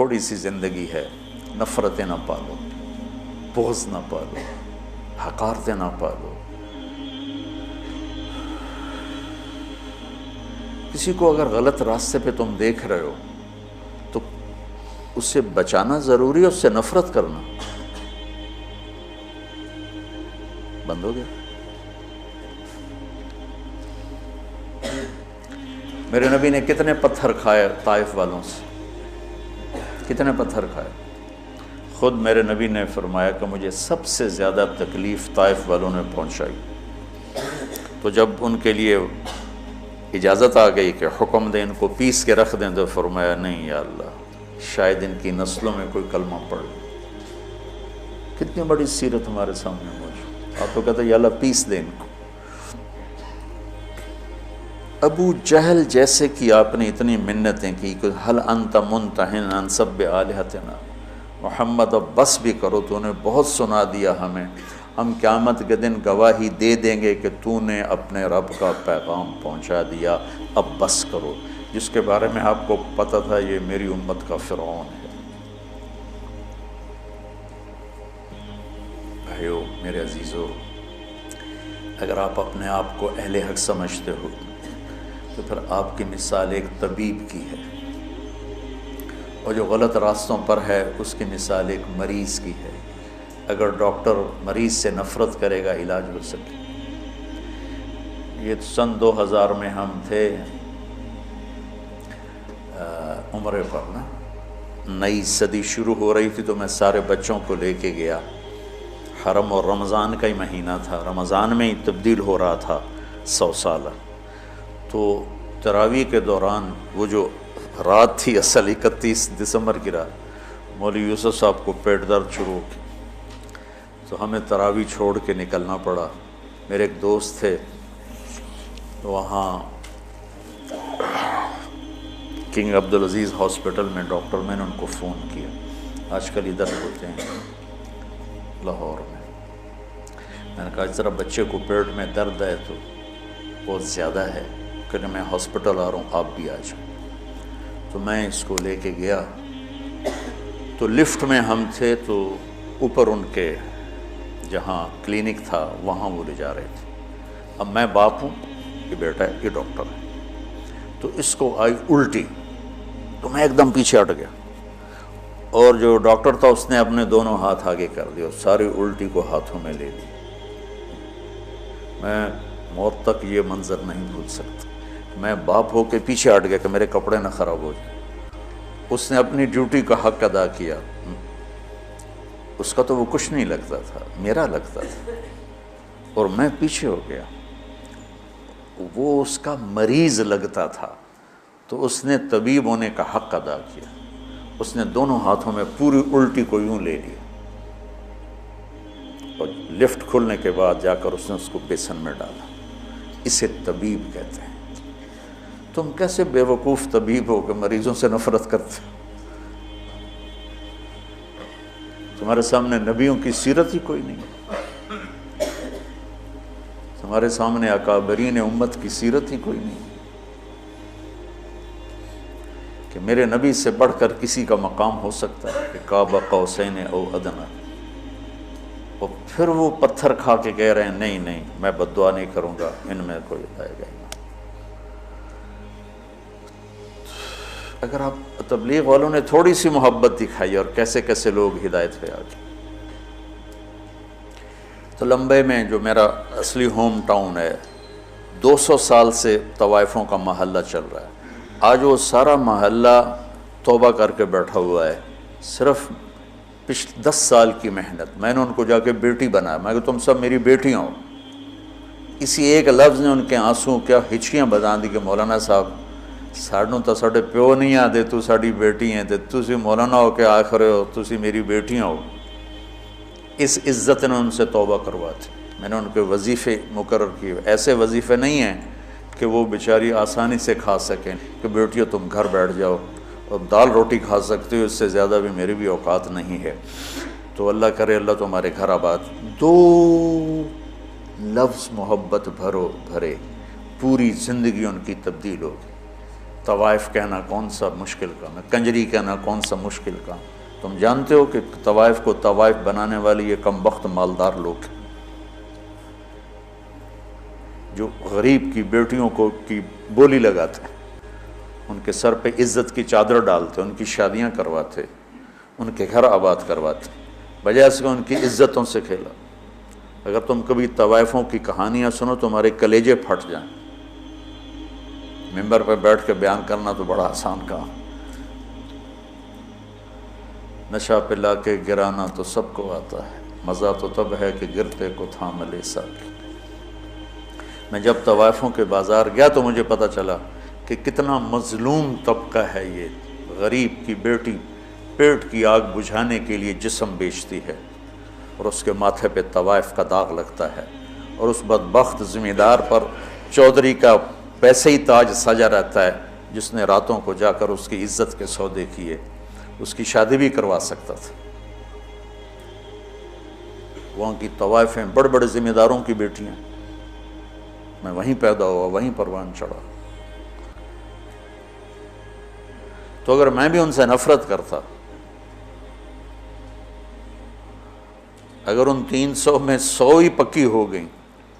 تھوڑی سی زندگی ہے، نفرتیں نہ پالو، بغض نہ پالو، حقارتیں نہ پالو۔ کسی کو اگر غلط راستے پہ تم دیکھ رہے ہو تو اس سے بچانا ضروری ہے، اس سے نفرت کرنا بند ہو گیا۔ میرے نبی نے کتنے پتھر کھائے طائف والوں سے، کتنے پتھر کھائے۔ خود میرے نبی نے فرمایا کہ مجھے سب سے زیادہ تکلیف طائف والوں نے پہنچائی۔ تو جب ان کے لیے اجازت آ گئی کہ حکم دیں ان کو پیس کے رکھ دیں، تو فرمایا نہیں یا اللہ، شاید ان کی نسلوں میں کوئی کلمہ پڑھ لے۔ کتنی بڑی سیرت ہمارے سامنے موجود۔ آپ تو کہتے ہیں یا اللہ پیس دیں ان کو۔ ابو جہل جیسے کی آپ نے اتنی منتیں کی کہ حل انت منتہن عن سب آلہتنا، محمد اب بس بھی کرو، تو نے بہت سنا دیا ہمیں، ہم قیامت کے دن گواہی دے دیں گے کہ تو نے اپنے رب کا پیغام پہنچا دیا، اب بس کرو۔ جس کے بارے میں آپ کو پتہ تھا یہ میری امت کا فرعون ہے۔ بھائیو میرے عزیزو، اگر آپ اپنے آپ کو اہل حق سمجھتے ہو تو پھر آپ کی مثال ایک طبیب کی ہے، اور جو غلط راستوں پر ہے اس کی مثال ایک مریض کی ہے۔ اگر ڈاکٹر مریض سے نفرت کرے گا علاج ہو سکے۔ یہ سن 2000 میں ہم تھے عمرے پر نا، نئی صدی شروع ہو رہی تھی، تو میں سارے بچوں کو لے کے گیا حرم، اور رمضان کا ہی مہینہ تھا، رمضان میں ہی تبدیل ہو رہا تھا 100 سالہ۔ تو تراویح کے دوران وہ جو رات تھی اصل 31 دسمبر کی رات، مولوی یوسف صاحب کو پیٹ درد شروع ہو گئی، تو ہمیں تراویح چھوڑ کے نکلنا پڑا۔ میرے ایک دوست تھے وہاں کنگ عبدالعزیز ہاسپٹل میں ڈاکٹر، میں نے ان کو فون کیا، آج کل ادھر ہوتے ہیں لاہور میں نے کہا اس طرح بچے کو پیٹ میں درد ہے تو بہت زیادہ ہے کہ میں ہاسپٹل آ رہا ہوں، آپ بھی آ جائیں۔ تو میں اس کو لے کے گیا، تو لفٹ میں ہم تھے، تو اوپر ان کے جہاں کلینک تھا وہاں وہ لے جا رہے تھے۔ اب میں باپ ہوں، یہ بیٹا ہے، یہ ڈاکٹر ہے، تو اس کو آئی الٹی، تو میں ایک دم پیچھے ہٹ گیا، اور جو ڈاکٹر تھا اس نے اپنے دونوں ہاتھ آگے کر دیا، ساری الٹی کو ہاتھوں میں لے لی۔ میں موت تک یہ منظر نہیں بھول سکتا۔ میں باپ ہو کے پیچھے ہٹ گیا کہ میرے کپڑے نہ خراب ہو جائیں۔ اس نے اپنی ڈیوٹی کا حق ادا کیا، اس کا تو وہ کچھ نہیں لگتا تھا، میرا لگتا تھا، اور میں پیچھے ہو گیا۔ وہ اس کا مریض لگتا تھا، تو اس نے طبیب ہونے کا حق ادا کیا، اس نے دونوں ہاتھوں میں پوری الٹی کو یوں لے لیا، اور لفٹ کھلنے کے بعد جا کر اس نے اس کو بیسن میں ڈالا۔ اسے طبیب کہتے ہیں۔ تم کیسے بے وقوف طبیب ہو کہ مریضوں سے نفرت کرتے؟ تمہارے سامنے نبیوں کی سیرت ہی کوئی نہیں، تمہارے سامنے اکابرین امت کی سیرت ہی کوئی نہیں، کہ میرے نبی سے بڑھ کر کسی کا مقام ہو سکتا ہے کہ قاب قوسین او ادنی، اور پھر وہ پتھر کھا کے کہہ رہے ہیں نہیں نہیں میں بد دعا نہیں کروں گا، ان میں کوئی آئے گا۔ اگر آپ تبلیغ والوں نے تھوڑی سی محبت دکھائی اور کیسے کیسے لوگ ہدایت پہ آ گئے۔ تو لمبے میں جو میرا اصلی ہوم ٹاؤن ہے، 200 سال سے طوائفوں کا محلہ چل رہا ہے۔ آج وہ سارا محلہ توبہ کر کے بیٹھا ہوا ہے، صرف 10 سال کی محنت۔ میں نے ان کو جا کے بیٹی بنایا، میں کہ تم سب میری بیٹیاں ہو۔ اسی ایک لفظ نے ان کے آنسوں کیا ہچکیاں بجا دی کہ مولانا صاحب سانوں تو ساڈے پیو نہیں آتے، تو ساڈی بیٹی ہیں، تسی مولانا ہو کے آخر ہو تسی میری بیٹیاں ہو۔ اس عزت نے ان سے توبہ کرواتی۔ میں نے ان کے وظیفے مقرر کیے، ایسے وظیفے نہیں ہیں کہ وہ بیچاری آسانی سے کھا سکیں کہ بیٹیوں تم گھر بیٹھ جاؤ اور دال روٹی کھا سکتے ہو، اس سے زیادہ بھی میری بھی اوقات نہیں ہے۔ تو اللہ کرے اللہ تمہارے گھر آباد۔ 2 لفظ محبت بھرے، پوری زندگی ان کی تبدیل ہوگی۔ طوائف کہنا کون سا مشکل کام ہے، کنجری کہنا کون سا مشکل کام؟ تم جانتے ہو کہ طوائف کو طوائف بنانے والی یہ کم بخت مالدار لوگ ہیں جو غریب کی بیٹیوں کو کی بولی لگاتے ہیں، ان کے سر پہ عزت کی چادر ڈالتے، ان کی شادیاں کرواتے، ان کے گھر آباد کرواتے، بجائے اس کے ان کی عزتوں سے کھیلا۔ اگر تم کبھی طوائفوں کی کہانیاں سنو تمہارے کلیجے پھٹ جائیں۔ ممبر پہ بیٹھ کے بیان کرنا تو بڑا آسان کام، نشہ پلا کے گرانا تو سب کو آتا ہے، مزہ تو تب ہے کہ گرتے کو تھام لے ساکی۔ میں جب طوائفوں کے بازار گیا تو مجھے پتہ چلا کہ کتنا مظلوم طبقہ ہے یہ، غریب کی بیٹی پیٹ کی آگ بجھانے کے لیے جسم بیچتی ہے اور اس کے ماتھے پہ طوائف کا داغ لگتا ہے، اور اس بدبخت ذمہ دار پر چودھری کا پیسے ہی تاج سجا رہتا ہے جس نے راتوں کو جا کر اس کی عزت کے سودے کیے، اس کی شادی بھی کروا سکتا تھا۔ وہاں کی طوائفیں بڑے بڑے ذمہ داروں کی بیٹیاں، میں وہیں پیدا ہوا، وہیں پروان چڑھا۔ تو اگر میں بھی ان سے نفرت کرتا، اگر ان 300 میں 100 ہی پکی ہو گئیں،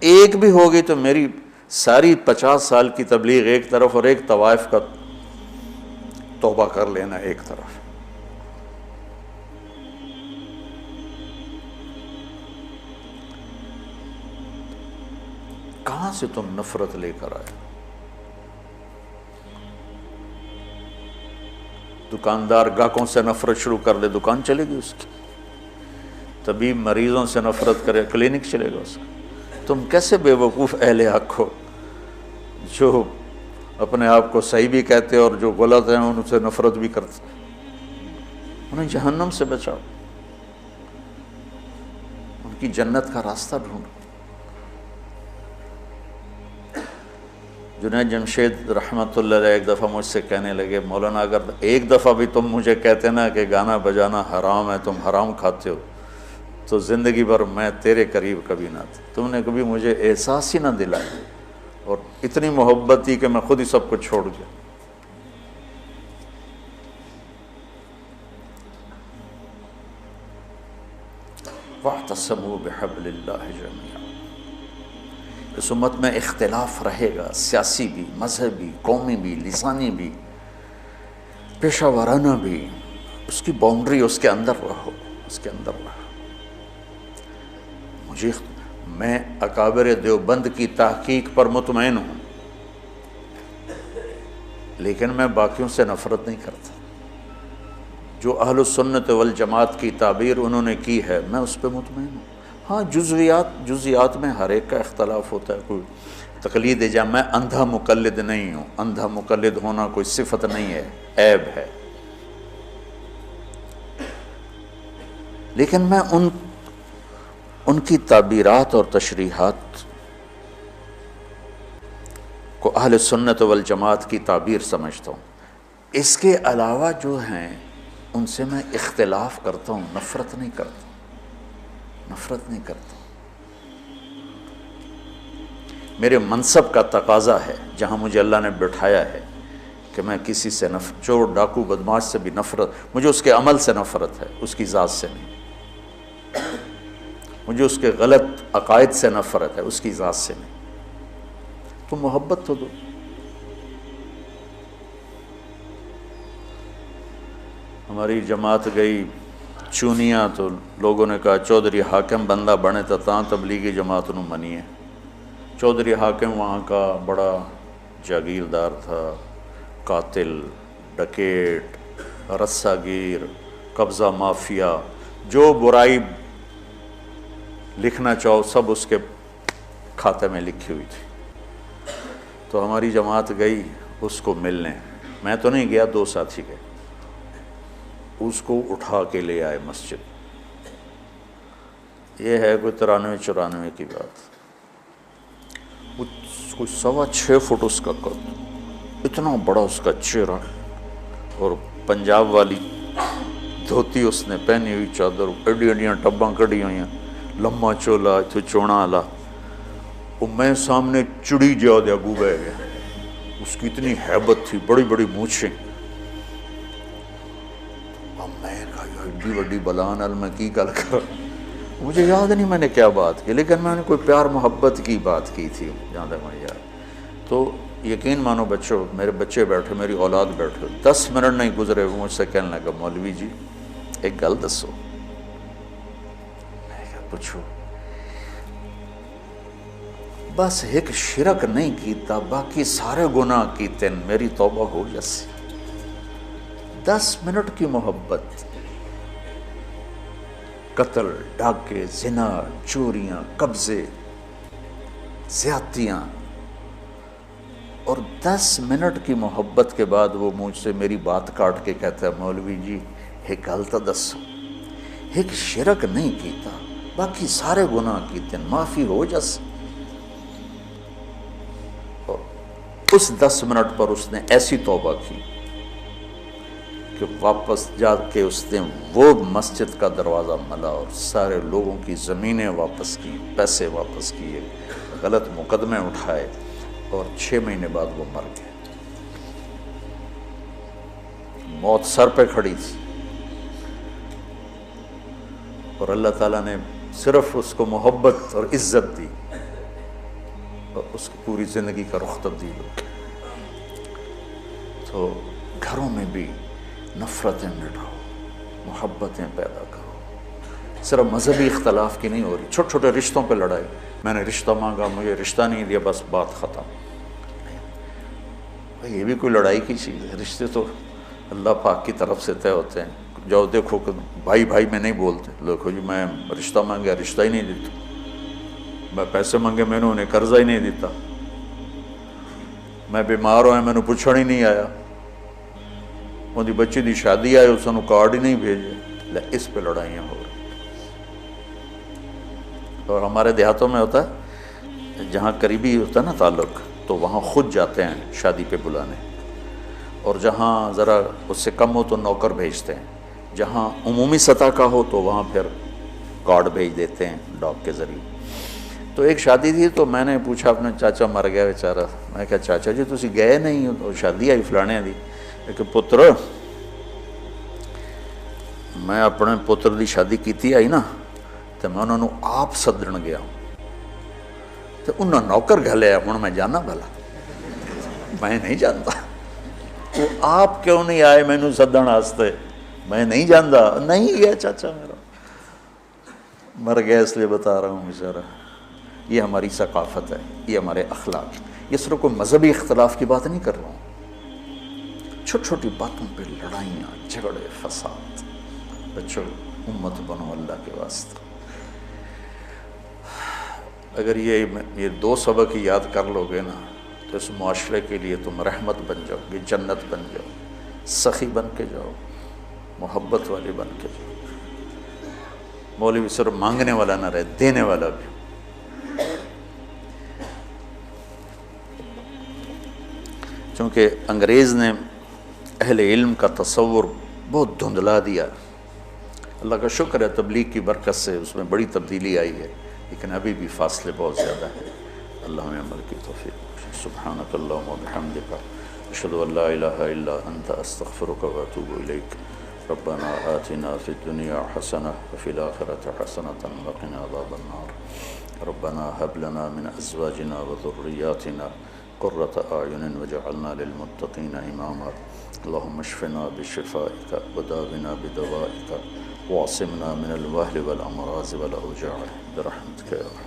ایک بھی ہو گئی، تو میری ساری 50 سال کی تبلیغ ایک طرف اور ایک طوائف کا توبہ کر لینا ایک طرف۔ کہاں سے تم نفرت لے کر آئے؟ دکاندار گاہکوں سے نفرت شروع کر دے، دکان چلے گی اس کی۔ طبیب مریضوں سے نفرت کرے، کلینک چلے گا اس کا۔ تم کیسے بے وقوف اہل حق ہو جو اپنے آپ کو صحیح بھی کہتے اور جو غلط ہیں ان سے نفرت بھی کرتے؟ انہیں جہنم سے بچاؤ، ان کی جنت کا راستہ ڈھونڈو۔ جنید جمشید رحمۃ اللہ علیہ ایک دفعہ مجھ سے کہنے لگے، مولانا اگر ایک دفعہ بھی تم مجھے کہتے نا کہ گانا بجانا حرام ہے، تم حرام کھاتے ہو، تو زندگی بھر میں تیرے قریب کبھی نہ تھا۔ تم نے کبھی مجھے احساس ہی نہ دلایا، اور اتنی محبت تھی کہ میں خود ہی سب کو چھوڑ گیا۔ وَاعْتَصِمُوا بِحَبْلِ اللَّهِ جَمِيعًا۔ اس امت میں اختلاف رہے گا، سیاسی بھی، مذہبی، قومی بھی، لسانی بھی، پیشہ ورانہ بھی۔ اس کی باؤنڈری، اس کے اندر رہو، اس کے اندر رہو۔ میں اکابر دیوبند کی تحقیق پر مطمئن ہوں، لیکن میں باقیوں سے نفرت نہیں کرتا۔ جو اہل السنت والجماعت کی تعبیر انہوں نے کی ہے، میں اس پہ مطمئن ہوں۔ ہاں جزیات میں ہر ایک کا اختلاف ہوتا ہے، کوئی تقلید جا، میں اندھا مقلد نہیں ہوں، اندھا مقلد ہونا کوئی صفت نہیں ہے، عیب ہے۔ لیکن میں ان کی تعبیرات اور تشریحات کو اہل سنت والجماعت کی تعبیر سمجھتا ہوں۔ اس کے علاوہ جو ہیں ان سے میں اختلاف کرتا ہوں، نفرت نہیں کرتا، نفرت نہیں کرتا۔ میرے منصب کا تقاضا ہے، جہاں مجھے اللہ نے بٹھایا ہے، کہ میں کسی سے چور ڈاکو بدماش سے بھی نفرت، مجھے اس کے عمل سے نفرت ہے، اس کی ذات سے نہیں۔ مجھے اس کے غلط عقائد سے نفرت ہے، اس کی ذات سے نہیں۔ تو محبت تو دو۔ ہماری جماعت گئی چونیاں، تو لوگوں نے کہا چودھری حاکم بندہ بنے تو تاں تبلیغی جماعت نو منیے۔ چودھری حاکم وہاں کا بڑا جاگیردار تھا، قاتل، ڈکیٹ، رسہ گیر، قبضہ مافیا، جو برائی لکھنا چاہو سب اس کے کھاتے میں لکھی ہوئی تھی۔ تو ہماری جماعت گئی اس کو ملنے، میں تو نہیں گیا، دو ساتھی گئے، اس کو اٹھا کے لے آئے مسجد۔ یہ ہے کوئی 93-94 کی بات، کوئی 6.25 فٹ اس کا قد، اتنا بڑا اس کا چہرہ، اور پنجاب والی دھوتی اس نے پہنی ہوئی، چادر، ایڈی ایڈیاں ٹباں کڑی ہوئی ہیں، لمبا چولا، اتھے چونا والا، اور میں سامنے چڑی جا دیا گو بہ گیا۔ اس کی اتنی ہیبت تھی، بڑی بڑی مونچھیں. اب میں کہا یار ایڈی بڑی بلان ال میں کی گل کر، مجھے یاد نہیں میں نے کیا بات کی، لیکن میں نے کوئی پیار محبت کی بات کی تھی جہاں تک مجھے یاد. تو یقین مانو بچوں، میرے بچے بیٹھے، میری اولاد بیٹھے، 10 منٹ نہیں گزرے وہ مجھ سے کہنے لگا مولوی جی ایک گل دسو. میں کہا پوچھو. بس ایک شرک نہیں کیتا، باقی سارے گناہ کیتے، میری توبہ ہو جیسی. 10 منٹ کی محبت، قتل، ڈاکے، زنا، چوریاں، قبضے، زیادتیاں، اور 10 منٹ کی محبت کے بعد وہ مجھ سے میری بات کاٹ کے کہتا ہے مولوی جی ایک گل تو دسو، ایک شرک نہیں کیتا باقی سارے گناہ کیتے، معافی ہو جس. اس 10 منٹ پر اس نے ایسی توبہ کی کہ واپس جا کے اس نے وہ مسجد کا دروازہ ملا اور سارے لوگوں کی زمینیں واپس کی، پیسے واپس کیے، غلط مقدمے اٹھائے، اور 6 مہینے بعد وہ مر گئے. موت سر پہ کھڑی تھی اور اللہ تعالیٰ نے صرف اس کو محبت اور عزت دی اور اس کی پوری زندگی کا رخ تبدیل ہو گیا. تو گھروں میں بھی نفرتیں مٹاؤ، محبتیں پیدا کرو. صرف مذہبی اختلاف کی نہیں ہو رہی، چھوٹے چھوٹے رشتوں پہ لڑائی، میں نے رشتہ مانگا مجھے رشتہ نہیں دیا بس بات ختم. یہ بھی کوئی لڑائی کی چیز ہے؟ رشتے تو اللہ پاک کی طرف سے طے ہوتے ہیں. جاؤ دیکھو کہ بھائی بھائی میں نہیں بولتے، دیکھو جی میں رشتہ مانگا رشتہ ہی نہیں دیتا، میں پیسے مانگے میں نے انہیں قرضہ ہی نہیں دیتا، میں بیمار ہویا میں نے پوچھڑ ہی نہیں آیا، ان دی بچی دی شادی آئے اس نے کارڈ ہی نہیں بھیجے. اس پہ لڑائیاں ہو رہی. اور ہمارے دیہاتوں میں ہوتا ہے جہاں قریبی ہوتا ہے نا تعلق تو وہاں خود جاتے ہیں شادی پہ بلانے، اور جہاں ذرا اس سے کم ہو تو نوکر بھیجتے ہیں، جہاں عمومی سطح کا ہو تو وہاں پھر کارڈ بھیج دیتے ہیں ڈاک کے ذریعے. تو ایک شادی تھی تو میں نے پوچھا اپنے چاچا مر گیا بیچارہ، میں کہا چاچا جی تسی گئے نہیں ہو تو شادی آئی فلانے دی. کہ پتر میں اپنے پتر دی شادی کیتی آئی نا تو میں انہوں نے آپ سدن گیا تو انہوں نے نوکر گھلیا، ہوں میں جانا بھلا میں نہیں جانتا. وہ آپ کیوں نہیں آئے مینوں سدن واسطے؟ میں نہیں جانتا. نہیں گیا چاچا میرا مر گیا اس لیے بتا رہا ہوں بیچارہ. یہ ہماری ثقافت ہے، یہ ہمارے اخلاق. یہ صرف کوئی مذہبی اختلاف کی بات نہیں کر رہا ہوں، چھوٹی چھوٹی باتوں پہ لڑائیاں، جھگڑے، فساد. بچوں امت بنو اللہ کے واسطے. اگر یہ 2 سبق ہی یاد کر لو گے نا تو اس معاشرے کے لیے تم رحمت بن جاؤ گے، جنت بن جاؤ، سخی بن کے جاؤ، محبت والے بن کے جاؤ. مولوی صرف مانگنے والا نہ رہے، دینے والا بھی. چونکہ انگریز نے اہل علم کا تصور بہت دھندلا دیا. اللہ کا شکر ہے تبلیغ کی برکت سے اس میں بڑی تبدیلی آئی ہے، لیکن ابھی بھی فاصلے بہت زیادہ ہیں. اللہ ہمیں عمل کی توفیق. سبحانک اللہم و بحمدک اشہد ان لا الہ الا انت استغفرک و اتوب الیک. ربنا آتنا فی الدنیا حسنہ وفی الآخرۃ حسنۃ وقنا عذاب النار. ربنا هب لنا من ازواجنا وذریاتنا قرۃ اعین واجعلنا للمتقین اماما. اللہم اشفنا بشفائک وداونا بدوائک واعصمنا من الوہل والامراض والاوجاع برحمتک یا